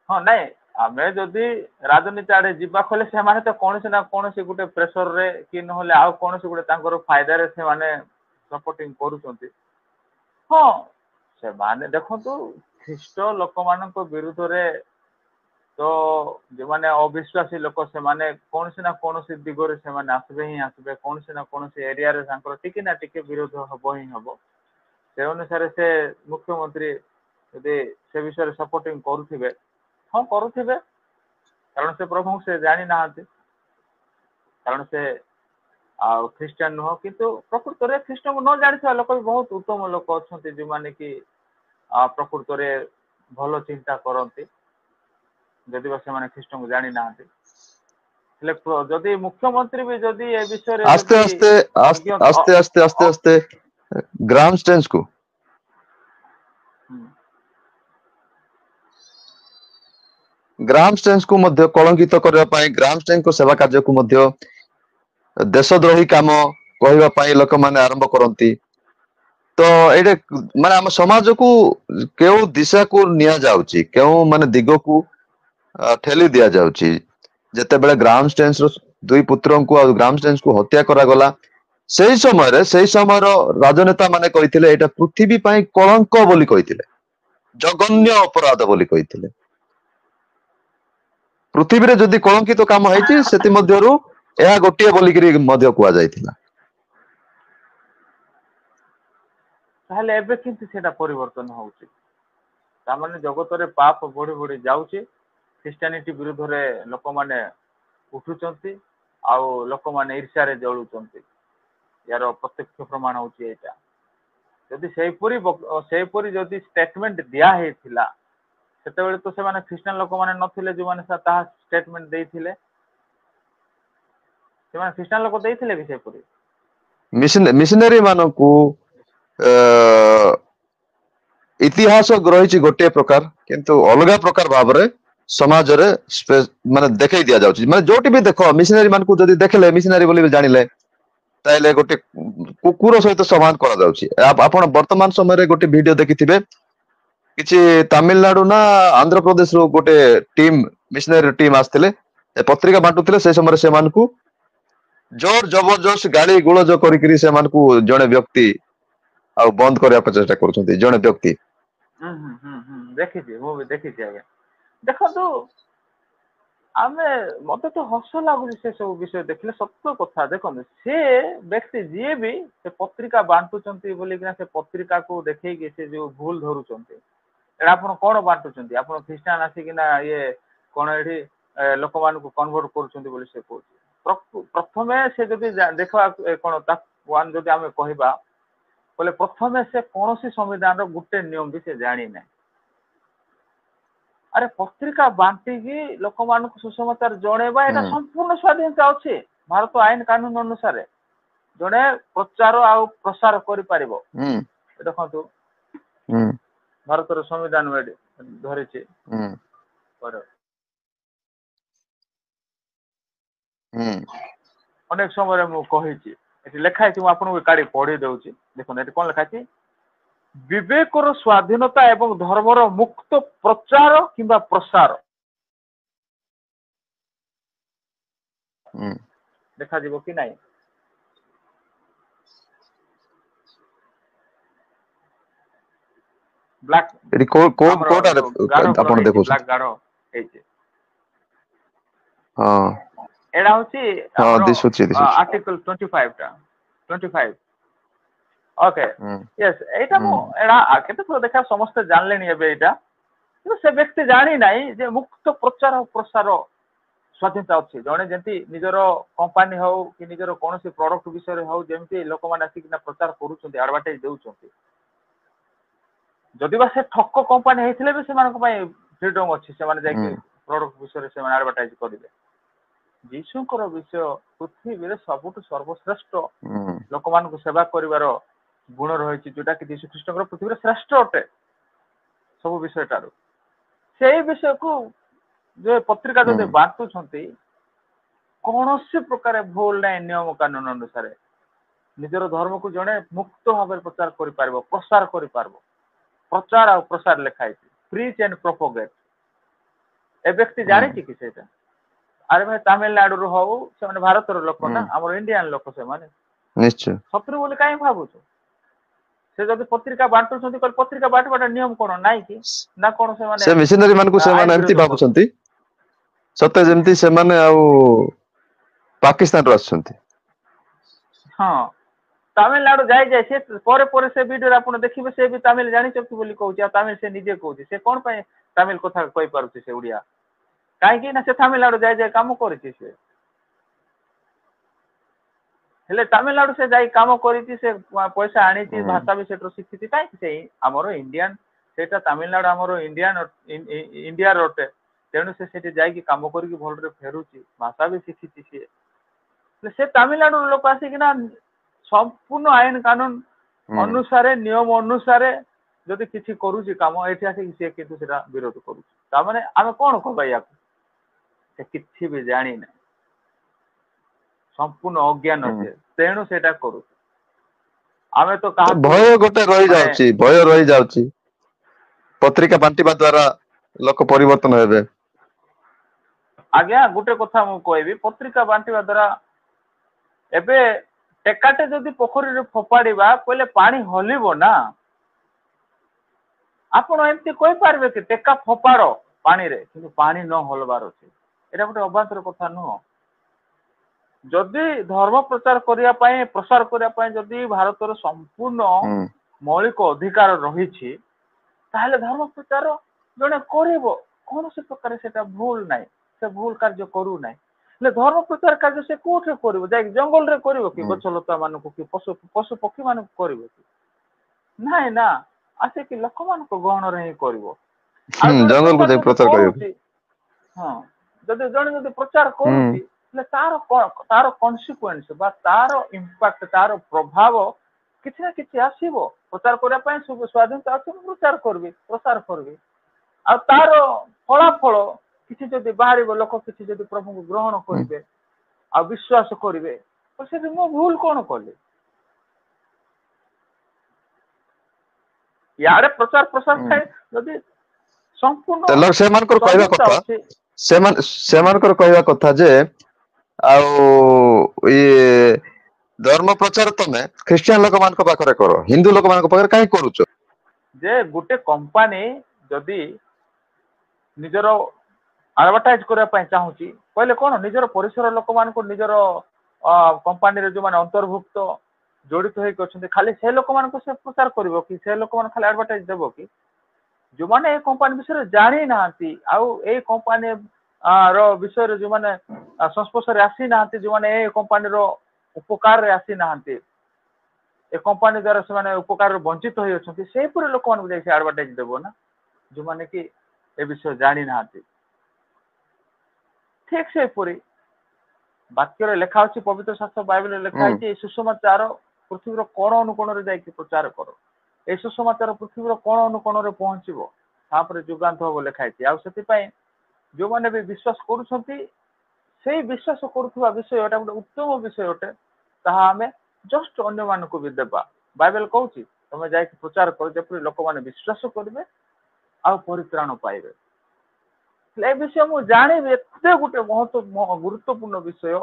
हाँ नाई आम जदि राजनीति आड़े जावा कले से तो कौन ना कौन गोटे प्रेसर रे कि ना आउ कौन गोटे फायदा रे से माने सपोर्टिंग करुँच हाँ से माने देखु ख्रीष्ट लोक मान विरुद्ध रे तो जो मैंने अविश्वासी लोक से माने कौन ना कौन दिगरे से माने आसबे ही आसबे कौन ना कौन एरिया रे टिके ना टिके विरोध हम ही हम से अनुसार से मुख्यमंत्री यदि से विषय सपोर्टिंग करुवे हाँ करुवे कारण से प्रभु से जानी ना कारण से ख्रीस्टान नुह किंतु प्रकृत में ख्रीस्ट को न जानी लोक भी बहुत उत्तम लोक अच्छा जो मैंने कि प्रकृत में भल चिंता करती जदि से ख्रीस्ट को जानी ना जदि मुख्यमंत्री भी जदि ए विषय आस्ते आस्ते आस्ते आस्ते आस्ते आस्ते आस्ते ग्राम स्टेंस को ग्राम स्टेंस को मध्य कलंकित करने ग्राम स्टेंस को सेवा कार्य को मध्य देशद्रोही काम कहवाई लोक मैंने आरंभ करती तो ये माने आम समाज को क्यों दिशा को निया जाउची क्यों माने दिग को ठेली दिया जाउची जेते बेले ग्राम स्टेंस रो दुई पुत्र को ग्राम स्टेंस को हत्या करा गला सही समय राजनेता माने कहिथिले एटा पृथ्वी पई कलंक बोली कहिथिले जघन्य अपराध बोली कहिथिले पृथ्वी रे जदि कलंकित काम होईची सेति मध्यरु एहा गोटिए बोलिकरी मध्य कुआ जायतिला ताहले एबे किंतु सेटा परिवर्तन होउची तामाने जगत रे पाप बढ़ी बढ़ी जाउची ख्रिस्टियानिटी विरुद्ध रे लोक माने उठुचंती आउ लोक माने ईर्ष्या रे जळुचंती यार प्रत्यक्ष प्रमाण होउची एटा जदि सेहीपरी जदि स्टेटमेंट दिया हेथिला सेते बेले तो से माने ख्रिस्टियन लोक माने नथिले जो माने ता स्टेटमेंट देइथिले से माने ख्रिस्टियन लोक देइथिले कि सेहीपरी मिशनरी मानकू इतिहास रही गोटे प्रकार किंतु अलग प्रकार भाव रे समाज रे माने देखै दिया जाउची माने जोटी भी देखो मिशनरी मान को जदि देखले मिशनरी बोली जानिले ताइले गोटे कुकुर सहित समान करा जाउची आपण वर्तमान समय रे गोटे वीडियो देखिथिबे किछि तमिलनाडु ना आंध्र प्रदेश रो गोटे टीम मिशनरी टीम आस्थिले पत्रिका बांटुथिले से समय से मान को जोर जबरदस्त गाली गुलज करिकरी से मान को जणे व्यक्ति आ बंद करया प्रचेष्टा करछथि जणे व्यक्ति देखिछि मु भी देखिछि आगे देखो आमे मते तो हस लागुଛି से सब विषय देखले सत्य कथा देखो से व्यक्ति जी भी से पत्रिका बांटुचंती बोली कि से पत्रिका को देखै कि से जो भूल धरुचंती एडा आपण कोन बांटुचंती आपण ख्रिस्टियन आसी कि ना ये कोन एठी लोक मान को कन्वर्ट करूचंती बोली से कहू प्रथमे से जदि देखा कोन ता वन जदि आमे कहिबा बोले प्रथमे से कौन संविधान रो गुटे नियम भी से जानी ना अरे पत्रिका बांटिकी लोक मान सुसमाचार जणेबा एटा संपूर्ण स्वाधीनता अच्छे भारत आईन कानून अनुसार जड़े प्रचार आ प्रसार कर पारिबो देखंतु भारत रो संविधान में धरिछि अनेक समय मु कहिछि एटी लेखा है मु आपन काडी पढ़ी दउछि देखो एटी कोन लेखा है विवेक स्वाधीनता एवं धर्मर मुक्त प्रचार किंबा प्रसार ହୁଁ ଦେଖାଯିବ କି ନାହିଁ। ବ୍ଲାକ୍ ଏଠି ଆମର କୋଉଟାରେ ଯୋଉ ଗାଢ ଆପଣ ହେଇଛି, ଦେଖୁଛନ୍ତି? ବ୍ଲାକ୍ ଗାଢ ହେଇଛି। ହଁ ଏଇଟା ହଉଛି ହଁ ଆମର ଦିଶୁଛି। ଆର୍ଟିକଲ 25 ଟା 25। ଓକେ ହୁଁ ୟେସ୍, ଏଇଟା ହୁଁ ମୁଁ ଏଇଟା କେତେ ଥର ଦେଖା ସମସ୍ତେ ଜାଣିଲେଣି ଏବେ ଏଇଟା, କିନ୍ତୁ ସେ ବ୍ୟକ୍ତି ଜାଣି ନାହିଁ ଯେ ମୁକ୍ତ ପ୍ରଚାର ଓ ପ୍ରସାର ସ୍ୱାଧୀନତା ଅଛି। ଜଣେ ଯେମିତି ନିଜର କମ୍ପାନୀ ହଉ କି ନିଜର କୌଣସି ପ୍ରଡକ୍ଟ ବିଷୟରେ ହଉ, ଯେମିତି ଲୋକମାନେ ଆସିକିନା ପ୍ରଚାର କରୁଛନ୍ତି, ଆଡଭର୍ଟାଇଜ ଦଉଛନ୍ତି, ଯଦି ବା ସେ ଠକ କମ୍ପାନୀ ହେଇଥିଲେ ବି ସେମାନଙ୍କ ପାଇଁ ଫ୍ରିଡମ ଅଛି, ସେମାନେ ଯାଇକି ହୁଁ ପ୍ରଡକ୍ଟ ବିଷୟରେ ସେମାନେ ଆଡଭର୍ଟାଇଜ କରିବେ। ଯୀଶୁଙ୍କର ବିଷୟ ପୃଥିବୀରେ ସବୁଠୁ ସର୍ବଶ୍ରେଷ୍ଠ ହୁଁ ଲୋକମାନଙ୍କୁ ସେବା କରିବାର ଗୁଣ ରହିଛି, ଯୋଉଟା କି ଯୀଶୁ ଖ୍ରୀଷ୍ଟଙ୍କର ପୃଥିବୀରେ ଶ୍ରେଷ୍ଠ ଅଟେ ସବୁ ବିଷୟଟାରୁ। ସେଇ ବିଷୟକୁ ଯେ ପତ୍ରିକା ହୁଁ ଯଦି ବାଣ୍ଟୁଛନ୍ତି, କୌଣସି ପ୍ରକାର ଭୁଲ ନାହିଁ ନିୟମ କାନୁନ ଅନୁସାରେ ନିଜର ଧର୍ମକୁ ଜଣେ ମୁକ୍ତ ଭାବରେ ପ୍ରଚାର କରିପାରିବ, ପ୍ରସାର କରିପାରିବ। ପ୍ରଚାର ଆଉ ପ୍ରସାର ଲେଖା ହେଇଛି, ପ୍ରିଚ୍ ଆଣ୍ଡ ପ୍ରପୋଗେଟ୍। ଏ ବ୍ୟକ୍ତି ହୁଁ ଜାଣିଛି କି ସେଇଟା? ଆରେ ଭାଇ ତାମିଲନାଡୁରୁ ହଉ, ସେମାନେ ଭାରତର ଲୋକ ହୁଁ ନା, ଆମର ଇଣ୍ଡିଆନ ଲୋକ ସେମାନେ, ନିଶ୍ଚୟ। ଶତ୍ରୁ ବୋଲି କାହିଁ ଭାବୁଛୁ? ସେ ଯଦି ପତ୍ରିକା ବାଣ୍ଟୁଛନ୍ତି, କହିଲେ ପତ୍ରିକା ବାଣ୍ଟିବାଟା ନିୟମ କଣ ନାଇଁ କି? ନା କଣ ସେମାନେ ସେ ମିଶନାରୀ ମାନଙ୍କୁ ଆଇନ ସେମାନେ ଏମିତି ବିରୋଧ କରୁଛନ୍ତି? ଭାବୁଛନ୍ତି ସତେ ଯେମିତି ସେମାନେ ଆଉ ପାକିସ୍ତାନରୁ ଆସୁଛନ୍ତି। ହଁ, ତାମିଲନାଡୁ ଯାଇ ସେ ପରେ ପରେ ସେ ଭିଡିଓରେ ଆପଣ ଦେଖିବେ, ସେ ବି ତାମିଲ ଜାଣିଛନ୍ତି ବୋଲି କହୁଛି। ଆଉ ତାମିଲ ସେ ନିଜେ କହୁଛି, ସେ କଣ ପାଇଁ ତାମିଲ କଥା କହିପାରୁଛି ସେ ଓଡିଆ? କାହିଁକି ନା ସେ ତାମିଲନାଡୁ ଯାଇ କାମ କରିଛି ସେ। ହେଲେ ତାମିଲନାଡୁ ସେ ଯାଇ କାମ କରିଛି, ସେ ପଇସା ଆଣିଛି, ହୁଁ ଭାଷା ବି ସେଠୁ ଶିଖିଛି। କାହିଁକି ସେଇ ଆମର ଇଣ୍ଡିଆନ, ସେଇଟା ତାମିଲନାଡୁ ଆମର ଇଣ୍ଡିଆର ଅଟେ, ତେଣୁ ସେ ସେଠି ଯାଇକି କାମ କରିକି ଭଲରେ ଫେରୁଛି, ଭାଷା ବି ଶିଖିଛି ସିଏ। ସେ ତାମିଲନାଡୁର ଲୋକ ଆସିକିନା ସମ୍ପୂର୍ଣ୍ଣ ଆଇନ କାନୁନ ହୁଁ ଅନୁସାରେ, ନିୟମ ଅନୁସାରେ ଯଦି କିଛି କରୁଛି କାମ, ଏଇଠି ଆସିକି ସିଏ କିନ୍ତୁ ସେଟା ବିରୋଧ କରୁଛି। ତାମାନେ ଆମେ କଣ କହିବା ୟାକୁ? ସେ କିଛି ବି ଜାଣିନାହିଁ, ସମ୍ପୂର୍ଣ୍ଣ ଅଜ୍ଞାନ ହୁଁ ସେ, ତେଣୁ ସେଇଟା କରୁଛି। ଆମେ ତ ତ କାହାକୁ ଭୟ ଗୋଟେ ମାନେ ରହିଯାଉଛି, ଭୟ ରହିଯାଉଛି। ପତ୍ରିକା ବାଣ୍ଟିବା ଦ୍ଵାରା ଲୋକ ପରିବର୍ତ୍ତନ ହେବେ। ଆଜ୍ଞା ଗୋଟେ କଥା ମୁଁ କହିବି, ପତ୍ରିକା ବାଣ୍ଟିବା ଦ୍ଵାରା ଏବେ ଟେକାଟେ ଯଦି ପୋଖରୀରେ ଫୋପାଡିବା କହିଲେ ପାଣି ହଲିବ ନା। ଆପଣ ଏମିତି କହିପାରିବେ କି ଟେକା ଫୋପାଡ ପାଣିରେ, କିନ୍ତୁ ପାଣି ନ ହଲବାର ଅଛି? ଏଇଟା ଗୋଟେ ଅବାନ୍ତର କଥା ନୁହଁ। ଯଦି ଧର୍ମ ପ୍ରଚାର କରିବା ପାଇଁ, ପ୍ରସାର କରିବା ପାଇଁ ଯଦି ଭାରତର ସମ୍ପୂର୍ଣ୍ଣ ହୁଁ ମୌଳିକ ଅଧିକାର ରହିଛି, ତାହେଲେ ଧର୍ମ ପ୍ରଚାର ଜଣେ କରିବ, କୌଣସି ପ୍ରକାର ସେଟା ଭୁଲ ନାହିଁ, ସେ ଭୁଲ କାର୍ଯ୍ୟ କରୁନାହିଁ। ହେଲେ ଧର୍ମ ପ୍ରଚାର କାର୍ଯ୍ୟ ସେ କୋଉଠି କରିବ? ଯାଇକି ଜଙ୍ଗଲରେ କରିବ କି? ହୁଁ ଗଛଲତା ମାନଙ୍କୁ କି ପଶୁ ପକ୍ଷୀ ମାନଙ୍କୁ କରିବ କି? ନାଇଁ ନା, ଆସିକି ଲୋକମାନଙ୍କ ଗହଣରେ ହିଁ କରିବ। ଆଉ ହୁଁ ଜଣେ ଜଙ୍ଗଲକୁ ପ୍ରଚାର ଯାଇ ଯଦି କରିବେ। କରୁଛି, ହଁ, ଜଣେ ଯଦି ପ୍ରଚାର ହୁଁ କରୁଛି, ହେଲେ ତାର କନସିକୁଏନ୍ସ ବା ତାର ଇମ୍ପାକ୍ଟ, ତାର ପ୍ରଭାବ କିଛି ନା କିଛି ଆସିବ। ପ୍ରଚାର କରିବା ପାଇଁ ସବୁ ସ୍ୱାଧୀନତା ଅଛି, ମୁଁ ପ୍ରଚାର କରିବି, ପ୍ରସାର କରିବି। ଆଉ ତାର ଫଳାଫଳ କିଛି ଯଦି ବାହାରିବ, ଲୋକ କିଛି ଯଦି ପ୍ରଭୁଙ୍କୁ ଗ୍ରହଣ ହୁଁ କରିବେ ଆଉ ବିଶ୍ୱାସ କରିବେ, ତ ସେଠି ମୁଁ ଭୁଲ କଣ କଲି? ୟାଡେ ପ୍ରଚାର ପ୍ରସାର ହୁଁ ଥାଏ, ଯଦି ସମ୍ପୂର୍ଣ୍ଣ ତେଲ ସେମାନଙ୍କର କହିବା ସ୍ୱାଧୀନତା କଥା, ଅଛି। ହୁଁ ସେମାନଙ୍କର କହିବା କଥା ଯେ ଆଉ ଇଏ ଧର୍ମ ପ୍ରଚାର ତମେ ଖ୍ରୀଷ୍ଟିଆନ ଲୋକମାନଙ୍କ ପାଖରେ କର, ହିନ୍ଦୁ ଲୋକମାନଙ୍କ ପାଖରେ କାହିଁ କରୁଛ? ଯେ ଗୋଟେ କମ୍ପାନୀ ଯଦି ନିଜର ଆଡଭର୍ଟାଇଜ କରିବା ପାଇଁ ଚାହୁଁଛି, କହିଲେ କଣ ନିଜର ପରିସର ଲୋକମାନଙ୍କୁ, ନିଜର କମ୍ପାନୀରେ ଯୋଉମାନେ ଅନ୍ତର୍ଭୁକ୍ତ ଜଡିତ ହେଇକି ଅଛନ୍ତି, ଖାଲି ସେ ଲୋକମାନଙ୍କୁ ସେ ପ୍ରଚାର କରିବ କି? ସେ ଲୋକମାନଙ୍କୁ ଖାଲି ଆଡଭର୍ଟାଇଜ ଦେବ କି? ଯୋଉମାନେ ଏ କମ୍ପାନୀ ବିଷୟରେ ଜାଣି ନାହାନ୍ତି, ଆଉ ଏଇ କମ୍ପାନୀ ର ବିଷୟରେ ଯୋଉମାନେ ସଂସ୍ପର୍ଶରେ ଆସିନାହାନ୍ତି, ଯୋଉମାନେ ଏ କମ୍ପାନୀର ଉପକାରରେ ଆସିନାହାନ୍ତି, ଏ କମ୍ପାନୀ ଦ୍ଵାରା ସେମାନେ ଉପକାରରୁ ବଞ୍ଚିତ ହେଇ ଅଛନ୍ତି, ସେଇପରି ଲୋକମାନଙ୍କୁ ଯାଇ ସେ ଆଡଭର୍ଟାଇଜ ଦେବ ନା, ଯୋଉମାନେ କି ଏ ବିଷୟ ଜାଣିନାହାନ୍ତି। ଠିକ ସେପରି ବାକ୍ୟରେ ଲେଖା ଅଛି, ପବିତ୍ର ଶାସ୍ତ୍ର ବାଇବେଲରେ ଲେଖା ହୁଁ ହେଇଛି, ଏଇ ସୁସମାଚାର ପୃଥିବୀର କୋଣ ଅନୁକୋଣରେ ଯାଇକି ପ୍ରଚାର କର। ଏଇ ସୁସମାଚାର ପୃଥିବୀର କୋଣ ଅନୁକୋଣରେ ପହଞ୍ଚିବ, ତାପରେ ଯୁଗାନ୍ତ ହବ ଲେଖା ହେଇଛି। ଆଉ ସେଥିପାଇଁ ଯୋଉମାନେ ବି ବିଶ୍ୱାସ କରୁଛନ୍ତି, ସେଇ ବିଶ୍ୱାସ କରୁଥିବା ବିଷୟ ଏଟା ଗୋଟେ ଉତ୍ତମ ବିଷୟ ଅଟେ, ତାହା ଆମେ ଜଷ୍ଟ ଅନ୍ୟମାନଙ୍କୁ ବି ଦେବା। ବାଇବେଲ କହୁଛି ତମେ ଯାଇକି ପ୍ରଚାର କର, ଯେପରି ଲୋକମାନେ ବିଶ୍ୱାସ କରିବେ ଆଉ ପରିତ୍ରାଣ ପାଇବେ। ଏ ବିଷୟ ମୁଁ ଜାଣିବି, ଏତେ ଗୋଟେ ଗୁରୁତ୍ୱପୂର୍ଣ୍ଣ ବିଷୟ,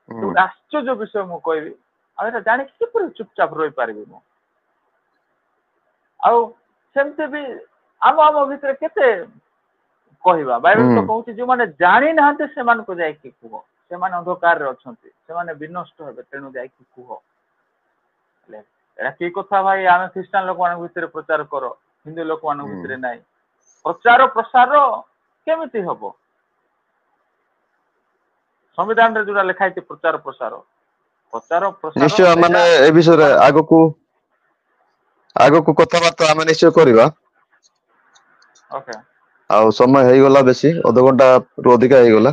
ଗୋଟେ ଆଶ୍ଚର୍ଯ୍ୟ ବିଷୟ ମୁଁ କହିବି ଆଉ ଏଇଟା ଜାଣିକି କିପରି ଚୁପଚାପ ରହିପାରିବି ମୁଁ ଆଉ ସେମିତି ବି ଆମ ଭିତରେ କେତେ କହିବା ବାଇବେଲ ତ କହୁଛି ଯୋଉମାନେ ଜାଣିନାହାନ୍ତି ସେମାନଙ୍କୁ ଯାଇକି କୁହ ସେମାନେ ଅନ୍ଧକାରରେ ଅଛନ୍ତି ସେମାନେ ବିନଷ୍ଟ ହେବେ ତେଣୁ ଯାଇକି କୁହ ହେଲେ ଏଇଟା କି କଥା ଭାଇ ଆମେ ଖ୍ରୀଷ୍ଟିଆନ ଲୋକମାନଙ୍କ ଭିତରେ ପ୍ରଚାର କର ହିନ୍ଦୁ ଲୋକମାନଙ୍କ ଭିତରେ ନାହିଁ ପ୍ରଚାର ପ୍ରସାର କେମିତି ହବ ସମ୍ବିଧାନରେ ଯୋଉଟା ଲେଖା ହେଇଛି ପ୍ରଚାର ପ୍ରସାର ନିଶ୍ଚୟ ମାନେ ଏ ବିଷୟରେ ଆଗକୁ କଥାବାର୍ତ୍ତା ଆମେ ନିଶ୍ଚୟ କରିବା ଓକେ ଆଉ ସମୟ ହେଇଗଲା ବେଶୀ ଅଧଘଣ୍ଟା ରୁ ଅଧିକା ହେଇଗଲା